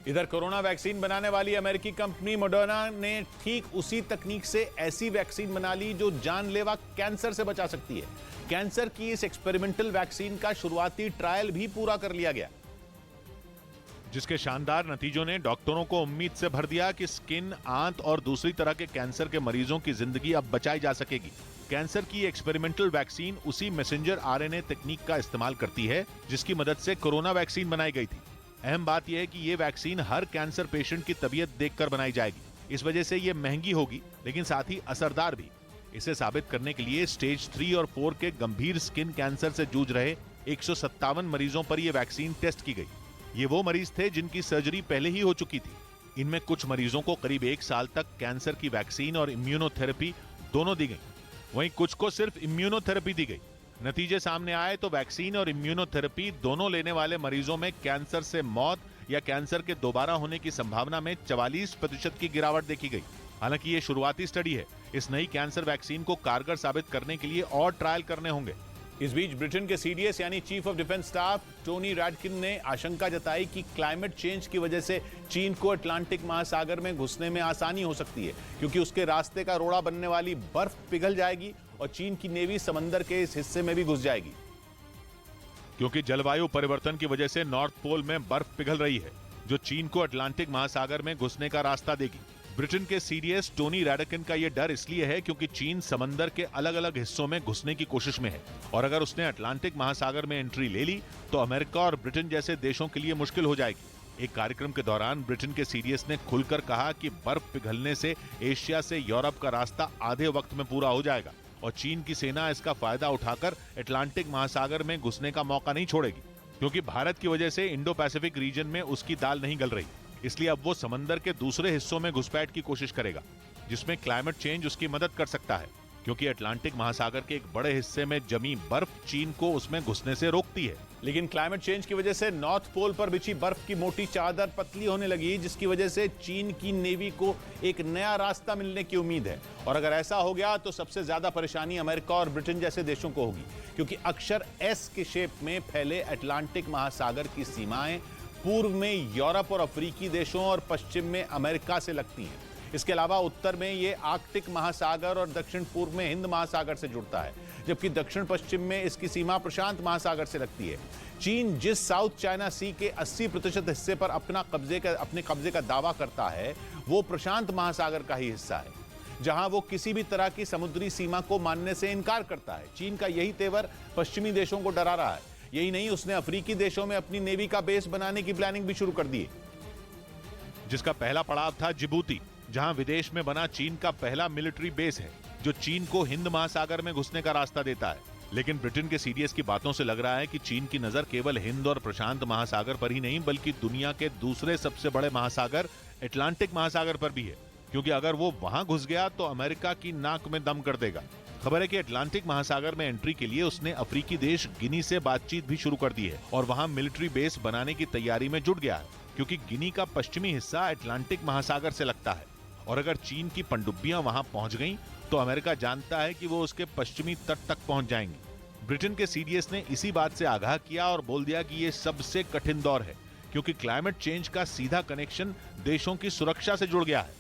इधर corona vaccine बनाने वाली अमेरिकी कंपनी मॉडर्ना ने ठीक उसी तकनीक से ऐसी वैक्सीन बना ली जो जानलेवा कैंसर से बचा सकती है। कैंसर की इस एक्सपेरिमेंटल वैक्सीन का शुरुआती ट्रायल भी पूरा कर लिया गया, जिसके शानदार नतीजों ने डॉक्टरों को उम्मीद से भर दिया कि स्किन, आंत और दूसरी तरह के कैंसर के मरीजों की जिंदगी अब बचाई जा सकेगी। कैंसर की एक्सपेरिमेंटल वैक्सीन उसी मैसेंजर आरएनए तकनीक का इस्तेमाल करती है जिसकी मदद से कोरोना वैक्सीन बनाई गई थी। अहम बात यह है कि यह वैक्सीन हर कैंसर पेशेंट की तबीयत देखकर बनाई जाएगी। इस वजह से यह महंगी होगी, लेकिन साथ ही असरदार भी। इसे साबित करने के लिए स्टेज 3 और 4 के गंभीर स्किन कैंसर से जूझ रहे 157 मरीजों पर यह वैक्सीन टेस्ट की गई। ये वो मरीज थे जिनकी सर्जरी पहले ही हो चुकी थी। इनमें कुछ मरीजों को करीब 1 साल तक कैंसर की वैक्सीन और इम्यूनोथेरेपी दोनों दी गई, वहीं कुछ को सिर्फ इम्यूनोथेरेपी दी गई। नतीजे सामने आए तो वैक्सीन और इम्यूनोथेरेपी दोनों लेने वाले मरीजों में कैंसर से मौत या कैंसर के दोबारा होने की संभावना में 44% की गिरावट देखी गई। हालांकि ये शुरुआती स्टडी है। इस नई कैंसर वैक्सीन को कारगर साबित करने के लिए और ट्रायल करने होंगे। इस बीच ब्रिटेन के सीडीएस यानी chief of defence staff Tony Radakin ने आशंका जताई कि क्लाइमेट चेंज की वजह से चीन को अटलांटिक महासागर में घुसने में आसानी हो सकती है, क्योंकि उसके रास्ते का रोड़ा बनने वाली बर्फ पिघल जाएगी और चीन की नेवी समंदर के इस हिस्से में भी घुस जाएगी। क्योंकि जलवायु परिवर्तन की वजह से नॉर्थ पोल में बर्फ पिघल रही है, जो चीन को अटलांटिक महासागर में घुसने का रास्ता देगी। ब्रिटेन के सीडीएस टोनी रैडकिन का यह डर इसलिए है क्योंकि चीन समंदर के अलग अलग हिस्सों में घुसने की कोशिश में है, और अगर उसने अटलांटिक महासागर में एंट्री ले ली तो अमेरिका और ब्रिटेन जैसे देशों के लिए मुश्किल हो जाएगी। एक कार्यक्रम के दौरान ब्रिटेन के सीडीएस ने खुलकर कहा कि बर्फ पिघलने से एशिया से यूरोप का रास्ता आधे वक्त में पूरा हो जाएगा और चीन की सेना इसका फायदा उठाकर अटलांटिक महासागर में घुसने का मौका नहीं छोड़ेगी, क्योंकि भारत की वजह से इंडो पैसिफिक रीजन में उसकी दाल नहीं गल रही। इसलिए अब वो समंदर के दूसरे हिस्सों में घुसपैठ की कोशिश करेगा, जिसमें क्लाइमेट चेंज उसकी मदद कर सकता है, क्योंकि अटलांटिक महासागर के एक बड़े हिस्से में जमी बर्फ चीन को उसमें घुसने से रोकती है। लेकिन क्लाइमेट चेंज की वजह से नॉर्थ पोल पर बिछी बर्फ की मोटी चादर पतली होने लगी, जिसकी वजह से चीन की नेवी को एक नया रास्ता मिलने की उम्मीद है। और अगर ऐसा हो गया तो सबसे ज्यादा परेशानी अमेरिका और ब्रिटेन जैसे देशों को होगी, क्योंकि अक्षर एस के शेप में फैले अटलांटिक महासागर की सीमाएं पूर्व में यूरोप और अफ्रीकी देशों और पश्चिम में अमेरिका से लगती हैं। इसके अलावा उत्तर में ये आर्कटिक महासागर और दक्षिण पूर्व में हिंद महासागर से जुड़ता है, जबकि दक्षिण पश्चिम में इसकी सीमा प्रशांत महासागर से लगती है। चीन जिस साउथ चाइना सी के 80% हिस्से पर अपने कब्जे का दावा करता है, वो प्रशांत महासागर का ही हिस्सा है, जहां वो किसी भी तरह की समुद्री सीमा को मानने से इनकार करता है। चीन का यही तेवर पश्चिमी देशों को डरा रहा है। यही नहीं, उसने अफ्रीकी देशों में अपनी नेवी का बेस बनाने की प्लानिंग भी शुरू कर दी है, जिसका पहला पड़ाव था जिबूती, जहां विदेश में बना चीन का पहला मिलिट्री बेस है, जो चीन को हिंद महासागर में घुसने का रास्ता देता है। लेकिन ब्रिटेन के सीडीएस की बातों से लग रहा है कि चीन की नजर केवल हिंद और प्रशांत महासागर पर ही नहीं, बल्कि दुनिया के दूसरे सबसे बड़े महासागर अटलांटिक महासागर पर भी है, क्योंकि अगर वो वहां घुस गया तो अमेरिका की नाक में दम कर देगा। खबर है कि अटलांटिक महासागर में एंट्री के लिए उसने अफ्रीकी देश गिनी से बातचीत भी शुरू कर दी है और वहां मिलिट्री बेस बनाने की तैयारी में जुट गया है, क्योंकि गिनी का पश्चिमी हिस्सा अटलांटिक महासागर से लगता है। और अगर चीन की पनडुब्बियां वहां पहुंच गईं, तो अमेरिका जानता है कि वो उसके पश्चिमी तट तक पहुंच जाएंगी। ब्रिटेन के सीडीएस ने इसी बात से आगाह किया और बोल दिया कि ये सबसे कठिन दौर है, क्योंकि क्लाइमेट चेंज का सीधा कनेक्शन देशों की सुरक्षा से जुड़ गया है।